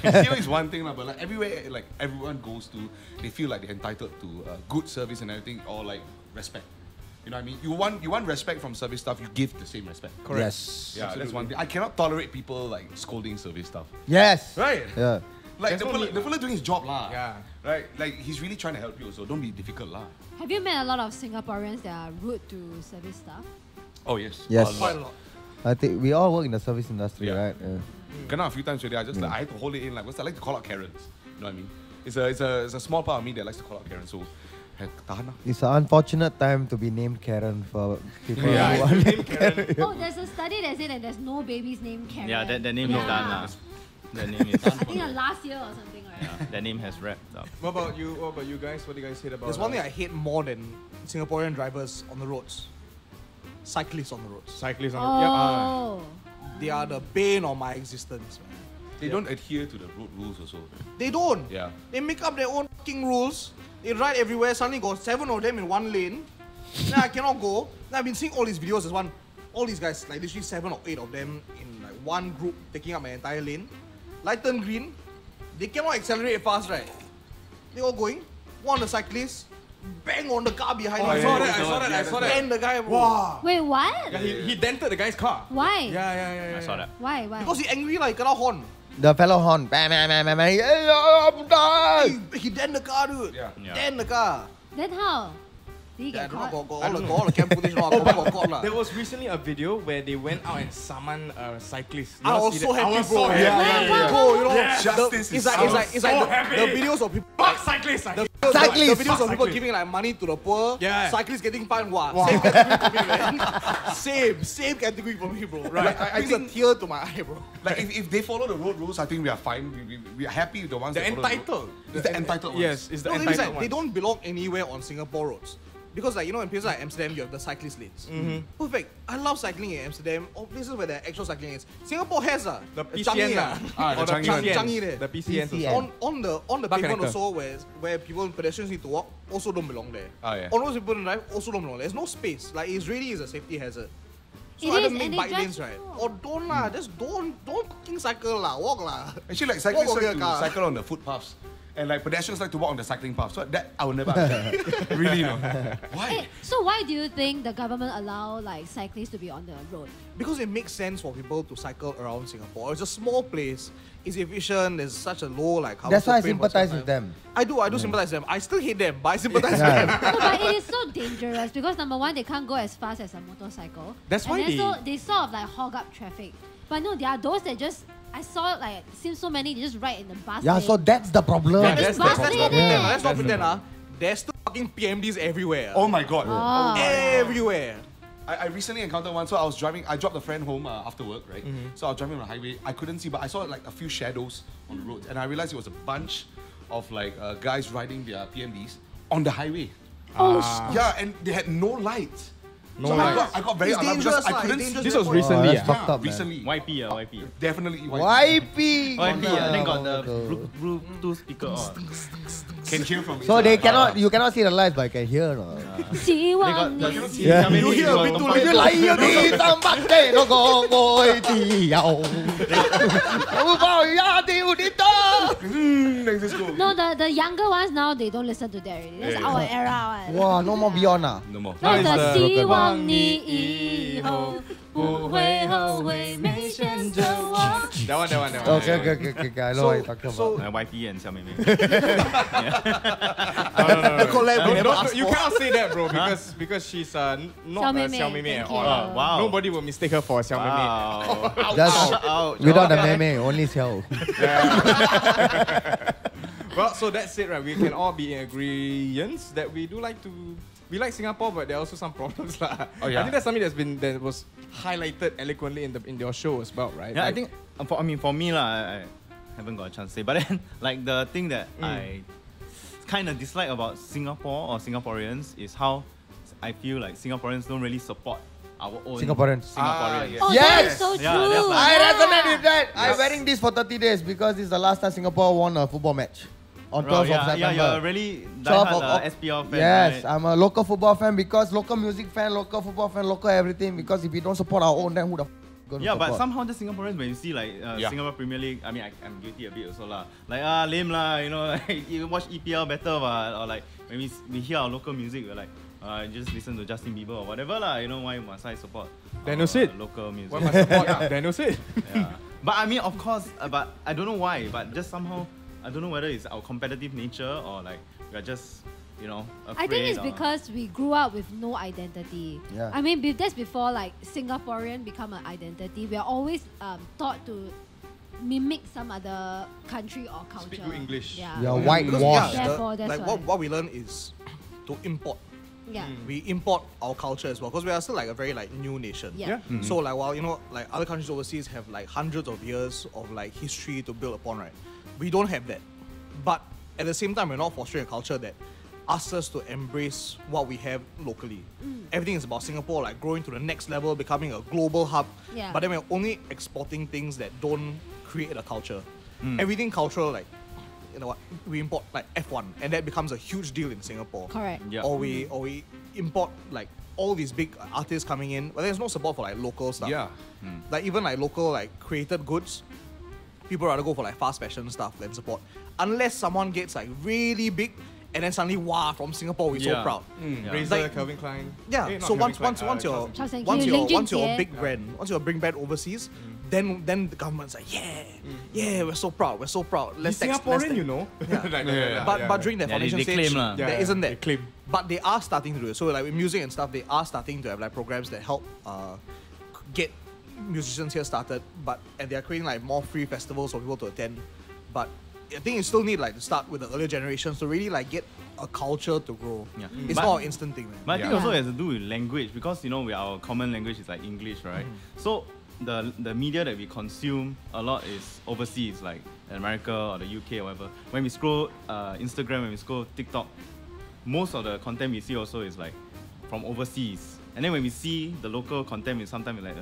[SPEAKER 6] CEO is one thing, but like everywhere, like everyone goes to, they feel like they're entitled to good service and everything, or like respect. You know what I mean? You want respect from service staff, you give the same respect.
[SPEAKER 2] Correct.
[SPEAKER 5] Yes.
[SPEAKER 6] Yeah, that's one thing. I cannot tolerate people like scolding service staff.
[SPEAKER 5] Yes.
[SPEAKER 6] Right?
[SPEAKER 5] Yeah.
[SPEAKER 6] Like
[SPEAKER 2] That's
[SPEAKER 6] the
[SPEAKER 2] what
[SPEAKER 6] fella,
[SPEAKER 2] we-
[SPEAKER 6] the fella doing his job lah.
[SPEAKER 2] Yeah.
[SPEAKER 6] Right? Like he's really trying to help you also. Don't be difficult lah.
[SPEAKER 3] Have you met a lot of Singaporeans that are rude to service staff?
[SPEAKER 6] Oh yes.
[SPEAKER 5] Yes.
[SPEAKER 1] Quite a lot.
[SPEAKER 5] I think we all work in the service industry,
[SPEAKER 6] Yeah.
[SPEAKER 5] right? Yeah.
[SPEAKER 6] Kena a few times already. I had to hold it in. Like, I like to call out Karens. You know what I mean? It's a small part of me that likes to call out Karens. So, tahan lah.
[SPEAKER 5] It's an unfortunate time to be named Karen for people
[SPEAKER 2] Yeah,
[SPEAKER 5] who want
[SPEAKER 2] it's named Karen.
[SPEAKER 3] Oh, there's a study that said that there's no babies named Karen.
[SPEAKER 4] Yeah, that name is
[SPEAKER 3] Yeah.
[SPEAKER 4] done lah. That name is
[SPEAKER 3] I think last year or something, right?
[SPEAKER 4] yeah, that name has wrapped up.
[SPEAKER 2] What about you? What about you guys? What do you guys hate about?
[SPEAKER 1] There's one thing I hate more than Singaporean drivers on the roads. Cyclists on the roads.
[SPEAKER 2] cyclists on the yep.
[SPEAKER 3] Oh.
[SPEAKER 1] They are the bane of my existence, man.
[SPEAKER 6] They don't adhere to the road rules also.
[SPEAKER 1] They don't.
[SPEAKER 6] Yeah.
[SPEAKER 1] They make up their own fucking rules. They ride everywhere. Suddenly got 7 of them in one lane. Then I cannot go. Then I've been seeing all these videos. There's all these guys, like literally 7 or 8 of them in like one group taking up an entire lane. Light turn green. They cannot accelerate fast, right? They all going. one of the cyclists bang on the car behind him.
[SPEAKER 2] I saw that.
[SPEAKER 1] And the guy,
[SPEAKER 2] Wow.
[SPEAKER 3] Wait, what?
[SPEAKER 2] Yeah, he dented the guy's car.
[SPEAKER 3] Why?
[SPEAKER 2] Yeah.
[SPEAKER 4] I saw that.
[SPEAKER 3] Why?
[SPEAKER 1] Because he angry like kena horn.
[SPEAKER 5] The fellow horn. Bam, bam, bam, bam, bam. Hey, I'm done.
[SPEAKER 1] He dent the car, dude.
[SPEAKER 6] Yeah.
[SPEAKER 1] Dent the car.
[SPEAKER 3] Then how? Did he
[SPEAKER 1] Yeah, I
[SPEAKER 3] get
[SPEAKER 1] don't know,
[SPEAKER 3] caught?
[SPEAKER 1] got all the cam footage, got caught lah.
[SPEAKER 2] There was recently a video where they went out and summoned a cyclist. You
[SPEAKER 1] I
[SPEAKER 2] all
[SPEAKER 1] was
[SPEAKER 2] see
[SPEAKER 1] so
[SPEAKER 2] that?
[SPEAKER 1] happy,
[SPEAKER 2] I was
[SPEAKER 1] bro.
[SPEAKER 2] so happy.
[SPEAKER 1] Bro, you know,
[SPEAKER 6] Justice
[SPEAKER 1] it's
[SPEAKER 6] is
[SPEAKER 1] like
[SPEAKER 2] so happy.
[SPEAKER 1] the videos of people.
[SPEAKER 2] Fuck cyclists!
[SPEAKER 1] The
[SPEAKER 5] Cyclists.
[SPEAKER 1] videos of people
[SPEAKER 2] Cyclists.
[SPEAKER 1] giving like money to the poor,
[SPEAKER 2] Yeah.
[SPEAKER 1] cyclists getting fined. Wow. Same category for me, man. Same category for me, bro.
[SPEAKER 6] Right.
[SPEAKER 1] I brings a tear to my eye, bro.
[SPEAKER 6] Like if they follow the road rules, I think we are fine. We are happy with the ones
[SPEAKER 2] They're
[SPEAKER 6] that follow the
[SPEAKER 2] entitled.
[SPEAKER 6] road. It's the entitled ones.
[SPEAKER 2] Yes, it's the
[SPEAKER 1] No, the thing is,
[SPEAKER 2] entitled
[SPEAKER 1] like, they
[SPEAKER 2] ones.
[SPEAKER 1] don't belong anywhere on Singapore roads. Because like, you know, in places like Amsterdam, you have the cyclist lanes. Perfect. I love cycling in Amsterdam or places where there are actual cycling lanes. Singapore has
[SPEAKER 2] The
[SPEAKER 1] Changi
[SPEAKER 2] PCN
[SPEAKER 1] lah.
[SPEAKER 6] Ah, the
[SPEAKER 2] or the
[SPEAKER 6] Changi one.
[SPEAKER 1] Changi
[SPEAKER 2] PCNs.
[SPEAKER 1] there.
[SPEAKER 2] The PCNs
[SPEAKER 5] PCN.
[SPEAKER 2] also.
[SPEAKER 1] On the
[SPEAKER 2] Park
[SPEAKER 1] pavement
[SPEAKER 2] connector.
[SPEAKER 1] also where people pedestrians need to walk also don't belong there.
[SPEAKER 6] Ah, yeah.
[SPEAKER 1] On those people don't drive also don't belong there. There's no space. Like it really is a safety hazard. So
[SPEAKER 3] It
[SPEAKER 1] either
[SPEAKER 3] is,
[SPEAKER 1] make
[SPEAKER 3] and they
[SPEAKER 1] bike
[SPEAKER 3] drive
[SPEAKER 1] lanes,
[SPEAKER 3] so
[SPEAKER 1] right?
[SPEAKER 3] slow.
[SPEAKER 1] Or don't lah. Just don't fucking cycle lah. Walk lah.
[SPEAKER 6] Actually, like cyclists
[SPEAKER 1] Walk over
[SPEAKER 6] like
[SPEAKER 1] your
[SPEAKER 6] to
[SPEAKER 1] car.
[SPEAKER 6] cycle on the footpaths. And like pedestrians like to walk on the cycling path. So that I will never accept. Really, no. Why?
[SPEAKER 3] Hey, so why do you think the government allow like cyclists to be on the road?
[SPEAKER 1] Because it makes sense for people to cycle around Singapore. It's a small place. It's efficient. There's such a low like carbon
[SPEAKER 5] That's why I
[SPEAKER 1] footprint for
[SPEAKER 5] sympathize
[SPEAKER 1] some
[SPEAKER 5] with
[SPEAKER 1] time.
[SPEAKER 5] them.
[SPEAKER 1] I do sympathize with them. I still hate them, but I sympathize with
[SPEAKER 5] Yeah.
[SPEAKER 1] them.
[SPEAKER 3] No, but it is so dangerous because number one, they can't go as fast as a motorcycle.
[SPEAKER 2] That's why
[SPEAKER 3] and then
[SPEAKER 2] they-
[SPEAKER 3] so they sort of like hog up traffic. But no, there are those that just I saw like seems so many they just ride in the bus.
[SPEAKER 5] Yeah,
[SPEAKER 3] lane.
[SPEAKER 5] so that's the problem.
[SPEAKER 2] Yeah,
[SPEAKER 3] There's
[SPEAKER 2] that's
[SPEAKER 3] bus
[SPEAKER 2] the
[SPEAKER 3] lane
[SPEAKER 2] problem.
[SPEAKER 3] there.
[SPEAKER 1] Let's not pretend, there's still fucking PMDs everywhere.
[SPEAKER 6] Oh my god.
[SPEAKER 3] Oh.
[SPEAKER 1] Everywhere.
[SPEAKER 6] I recently encountered one. So I was driving. I dropped a friend home after work, right? So I was driving on the highway. I couldn't see, but I saw like a few shadows on the road, and I realized it was a bunch of like guys riding their PMDs on the highway.
[SPEAKER 3] Oh,
[SPEAKER 6] Yeah, and they had no lights.
[SPEAKER 2] No
[SPEAKER 6] so
[SPEAKER 2] lights.
[SPEAKER 6] I got very
[SPEAKER 1] It's
[SPEAKER 6] alarmed because
[SPEAKER 1] dangerous,
[SPEAKER 6] I
[SPEAKER 1] lah,
[SPEAKER 6] couldn't
[SPEAKER 1] it's
[SPEAKER 6] see.
[SPEAKER 1] dangerous.
[SPEAKER 2] This was
[SPEAKER 1] Oh,
[SPEAKER 2] recently.
[SPEAKER 5] that's
[SPEAKER 2] ah.
[SPEAKER 5] fucked up, man.
[SPEAKER 6] Recently.
[SPEAKER 4] YP.
[SPEAKER 6] Definitely.
[SPEAKER 5] YP.
[SPEAKER 4] Then got the Bluetooth speaker on.
[SPEAKER 6] Can hear from
[SPEAKER 5] So they
[SPEAKER 6] inside.
[SPEAKER 5] cannot, you cannot see the lights, but I can hear. No?
[SPEAKER 3] 希望
[SPEAKER 4] They
[SPEAKER 3] 你
[SPEAKER 4] got the
[SPEAKER 5] Yeah.
[SPEAKER 4] Xiaomi
[SPEAKER 1] You
[SPEAKER 4] Mi
[SPEAKER 1] hear a
[SPEAKER 4] got
[SPEAKER 1] bit too
[SPEAKER 4] the-
[SPEAKER 1] late.
[SPEAKER 5] 你嚟要啲三百幾嗰個愛自由，好爆一條啲多。
[SPEAKER 6] Let's go.
[SPEAKER 3] No, the younger ones now they don't listen to that already. That's
[SPEAKER 6] Yeah.
[SPEAKER 3] our era one.
[SPEAKER 5] 哇，no more Beyond 啊！
[SPEAKER 6] No more.
[SPEAKER 3] No,
[SPEAKER 2] Now
[SPEAKER 3] the
[SPEAKER 2] it's the-
[SPEAKER 3] 希望你以后不会后悔没选择我。
[SPEAKER 2] That one.
[SPEAKER 5] Okay, I know what you're talking
[SPEAKER 1] So-
[SPEAKER 5] about.
[SPEAKER 4] YP and Xiaomi Mi.
[SPEAKER 1] The collab we never asked
[SPEAKER 2] You
[SPEAKER 1] for.
[SPEAKER 2] cannot say that, bro, because she's not
[SPEAKER 3] Xiaomi
[SPEAKER 2] a
[SPEAKER 3] Mi,
[SPEAKER 2] Xiaomi Mi
[SPEAKER 3] thank
[SPEAKER 2] at
[SPEAKER 3] you.
[SPEAKER 2] all.
[SPEAKER 4] Oh, wow.
[SPEAKER 2] Nobody will mistake her for a Xiaomi Mi.
[SPEAKER 4] Wow.
[SPEAKER 5] Just
[SPEAKER 4] Ouch.
[SPEAKER 5] without the meme, only Xiao.
[SPEAKER 2] Well, so that's it, right? We can all be in agreement that we like Singapore, but there are also some problems, lah.
[SPEAKER 6] Oh, yeah.
[SPEAKER 2] I think that's something that was highlighted eloquently in your show as well, right?
[SPEAKER 4] Yeah, I
[SPEAKER 2] Like,
[SPEAKER 4] think for me I haven't got a chance to say, but then like the thing that I kind of dislike about Singapore or Singaporeans is how I feel like Singaporeans don't really support our own
[SPEAKER 5] Singaporeans.
[SPEAKER 4] Singaporeans.
[SPEAKER 6] yes.
[SPEAKER 3] Oh, that
[SPEAKER 5] Yes!
[SPEAKER 3] is so true.
[SPEAKER 4] Yeah, that's like-
[SPEAKER 5] I
[SPEAKER 3] Yeah.
[SPEAKER 5] resonate with that. I'm wearing this for 30 days because this is the last time Singapore won a football match. On 12th of
[SPEAKER 4] yeah,
[SPEAKER 5] September.
[SPEAKER 4] you're really
[SPEAKER 5] 12th
[SPEAKER 4] diehard
[SPEAKER 5] of
[SPEAKER 4] SPL fan,
[SPEAKER 5] Yes,
[SPEAKER 4] right?
[SPEAKER 5] I'm a local football fan because local music fan, local football fan, local everything. Because if we don't support our own, then who the gonna
[SPEAKER 4] Yeah,
[SPEAKER 5] support?
[SPEAKER 4] but somehow the Singaporeans, when you see like
[SPEAKER 6] Yeah.
[SPEAKER 4] Singapore Premier League, I mean, I'm guilty a bit also lah. Like lame lah, you know, like, you watch EPL better, but or like when we hear our local music, we're like, just listen to Justin Bieber or whatever lah. You know, why must I support
[SPEAKER 2] Daniel Sid.
[SPEAKER 4] local music?
[SPEAKER 2] why must support Daniel Sid?
[SPEAKER 4] Yeah. But I mean, of course, but I don't know why, but just somehow, I don't know whether it's our competitive nature or like we're just, you know, afraid
[SPEAKER 3] I think it's
[SPEAKER 4] or-
[SPEAKER 3] because we grew up with no identity.
[SPEAKER 5] Yeah.
[SPEAKER 3] I mean, that's before like Singaporean become an identity. We are always taught to mimic some other country or culture.
[SPEAKER 2] Speak good English.
[SPEAKER 3] Yeah.
[SPEAKER 5] You're
[SPEAKER 1] Because,
[SPEAKER 5] whitewashed.
[SPEAKER 3] Therefore, that's
[SPEAKER 1] like
[SPEAKER 3] why.
[SPEAKER 1] what we learn is to import.
[SPEAKER 3] Yeah.
[SPEAKER 1] We import our culture as well because we are still like a very like new nation.
[SPEAKER 3] Yeah.
[SPEAKER 1] So like while you know like other countries overseas have like hundreds of years of like history to build upon, right? We don't have that. But at the same time, we're not fostering a culture that asks us to embrace what we have locally. Everything is about Singapore like growing to the next level, becoming a global hub.
[SPEAKER 3] Yeah.
[SPEAKER 1] But then we're only exporting things that don't create a culture. Everything cultural, like you know what, we import like F1 and that becomes a huge deal in Singapore.
[SPEAKER 3] Correct.
[SPEAKER 4] Yeah.
[SPEAKER 1] Or we import like all these big artists coming in, but there's no support for like local stuff.
[SPEAKER 6] Yeah.
[SPEAKER 1] Like even like local like created goods, people rather go for like fast fashion stuff than support. Unless someone gets like really big and then suddenly, wow, from Singapore, we're so proud.
[SPEAKER 2] Razer,
[SPEAKER 1] Like-
[SPEAKER 2] Calvin Klein.
[SPEAKER 1] Yeah.
[SPEAKER 2] Eh, not
[SPEAKER 1] So
[SPEAKER 2] Calvin
[SPEAKER 1] once
[SPEAKER 2] Klein,
[SPEAKER 1] you're
[SPEAKER 2] Charles and
[SPEAKER 1] once you're a big brand, once you're a big brand overseas, then the government's like, yeah, we're so proud, we're so proud.
[SPEAKER 2] He's Singaporean, you know.
[SPEAKER 1] But during the foundation
[SPEAKER 4] they
[SPEAKER 1] stage,
[SPEAKER 4] claim lah.
[SPEAKER 1] there isn't that.
[SPEAKER 2] They claim.
[SPEAKER 1] But they are starting to do it. So like with music and stuff, they are starting to have like programs that help get musicians here started. And they are creating like more free festivals for people to attend. But I think you still need like to start with the earlier generations to really like get a culture to grow.
[SPEAKER 4] Yeah.
[SPEAKER 1] It's
[SPEAKER 4] But-
[SPEAKER 1] not an instant thing, man.
[SPEAKER 4] But I think also has to do with language because our common language is like English, right? So the media that we consume a lot is overseas, like America or the UK or whatever. When we scroll Instagram, when we scroll TikTok, most of the content we see also is like from overseas. And then when we see the local content, it's sometimes like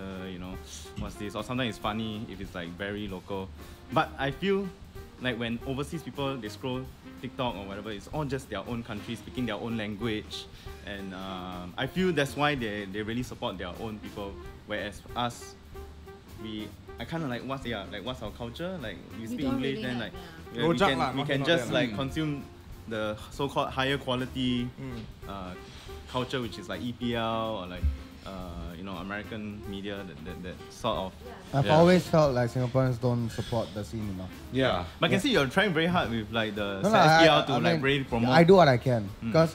[SPEAKER 4] what's this? Or sometimes it's funny if it's like very local. But I feel like when overseas people they scroll TikTok or whatever, it's all just their own country speaking their own language, and I feel that's why they really support their own people. Whereas us, I kind of like what's our culture? Like we speak
[SPEAKER 3] don't
[SPEAKER 4] English,
[SPEAKER 3] really
[SPEAKER 4] then
[SPEAKER 3] have,
[SPEAKER 4] like we can just
[SPEAKER 2] there.
[SPEAKER 4] like consume the so-called higher quality culture, which is like EPL or like American media that sort of.
[SPEAKER 5] I've always felt like Singaporeans don't support the scene enough.
[SPEAKER 6] Yeah.
[SPEAKER 4] But I can see you're trying very hard with like the
[SPEAKER 5] No,
[SPEAKER 4] SPL to
[SPEAKER 5] I
[SPEAKER 4] like
[SPEAKER 5] mean,
[SPEAKER 4] really promote.
[SPEAKER 5] I do what I can because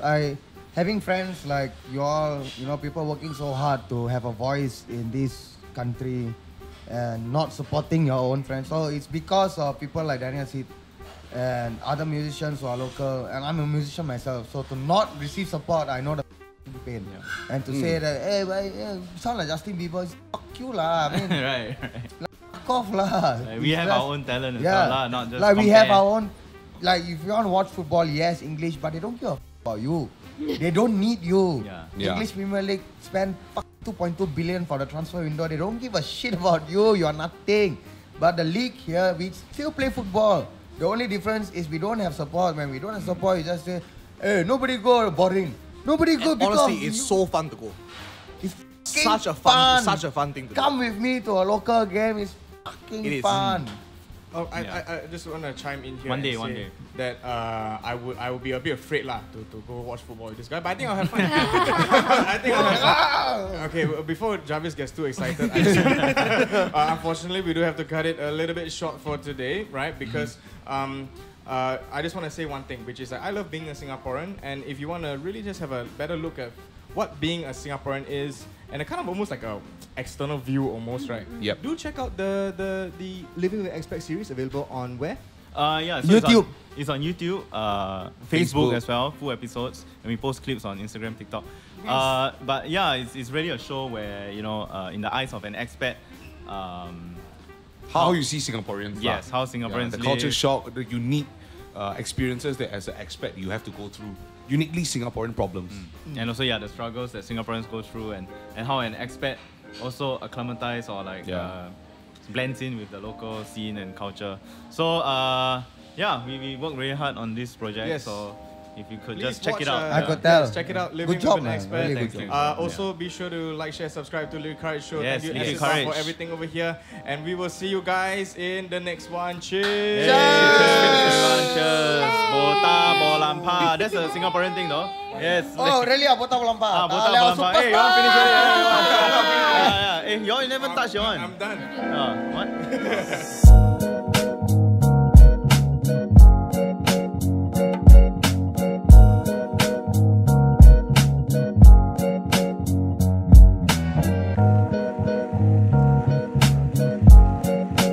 [SPEAKER 5] having friends like you all, people working so hard to have a voice in this country and not supporting your own friends. So it's because of people like Daniel Seed and other musicians who are local, and I'm a musician myself. So to not receive support, I know the pain. And to say that, hey, you sound like Justin Bieber, fuck you lah. I mean,
[SPEAKER 4] right.
[SPEAKER 5] fuck off lah.
[SPEAKER 4] Like, we have our own talent as
[SPEAKER 5] Yeah,
[SPEAKER 4] well, lah, not just
[SPEAKER 5] like we have
[SPEAKER 4] compare.
[SPEAKER 5] our own. Like if you want to watch football, yes, English, but they don't care about you. They don't need you.
[SPEAKER 6] Yeah.
[SPEAKER 5] English Premier League spend 2.2 billion for the transfer window. They don't give a shit about you. You are nothing. But the league here, we still play football. The only difference is we don't have support. When we don't have support, you just say, hey, nobody go, boring. Nobody go
[SPEAKER 1] And
[SPEAKER 5] because
[SPEAKER 1] honestly, it's so fun to go.
[SPEAKER 5] it's
[SPEAKER 1] Such a
[SPEAKER 5] fun.
[SPEAKER 1] such a fun thing to
[SPEAKER 5] Come
[SPEAKER 1] do.
[SPEAKER 5] with me to a local game. It's fucking
[SPEAKER 1] It is.
[SPEAKER 5] fun.
[SPEAKER 2] Oh, I just want to chime in here.
[SPEAKER 4] One
[SPEAKER 2] and
[SPEAKER 4] day.
[SPEAKER 2] say that I would be a bit afraid to go watch football with this guy, but I think I'll have fun. I think I'll have fun. Okay, before Jaarvis gets too excited, I just, unfortunately we do have to cut it a little bit short for today, right? Because I just want to say one thing, which is that I love being a Singaporean, and if you want to really just have a better look at what being a Singaporean is, and a kind of almost like a external view almost, right?
[SPEAKER 6] Yep.
[SPEAKER 2] Do check out the
[SPEAKER 7] Living with Expat series available on where?
[SPEAKER 4] Yeah, so
[SPEAKER 5] YouTube.
[SPEAKER 4] It's on YouTube, Facebook as well, full episodes, and we post clips on Instagram, TikTok. But yeah, it's really a show where in the eyes of an expat,
[SPEAKER 6] How you see Singaporeans.
[SPEAKER 4] yes, how Singaporeans
[SPEAKER 6] the
[SPEAKER 4] live.
[SPEAKER 6] culture shock, the unique experiences that as an expat you have to go through. Uniquely Singaporean problems.
[SPEAKER 4] And also the struggles that Singaporeans go through, and how an expat also acclimatizes or like blends in with the local scene and culture. So we work very hard on this project.
[SPEAKER 2] Yes.
[SPEAKER 4] So if you could
[SPEAKER 2] Please
[SPEAKER 4] just check
[SPEAKER 2] watch,
[SPEAKER 4] it out.
[SPEAKER 5] I could tell.
[SPEAKER 2] Yes, check it out. Living
[SPEAKER 5] Good job,
[SPEAKER 2] with an
[SPEAKER 5] man.
[SPEAKER 2] Expat.
[SPEAKER 5] Really
[SPEAKER 4] Thanks,
[SPEAKER 5] good job.
[SPEAKER 4] thanks.
[SPEAKER 2] Also, be sure to like, share, subscribe to Lyric Courage Show.
[SPEAKER 4] Yes,
[SPEAKER 2] Thank you,
[SPEAKER 4] Lyric
[SPEAKER 2] Expat,
[SPEAKER 4] Courage.
[SPEAKER 2] for everything over here. And we will see you guys in the next one. Cheers!
[SPEAKER 4] Cheers! Bota Bolampa. That's a Singaporean thing, though. Yes.
[SPEAKER 5] Oh, really? Bota Bolampa.
[SPEAKER 4] Bota Bolampa. Hey, you want to finish it? Yeah. Hey, y'all never touch your one.
[SPEAKER 2] I'm done.
[SPEAKER 4] What?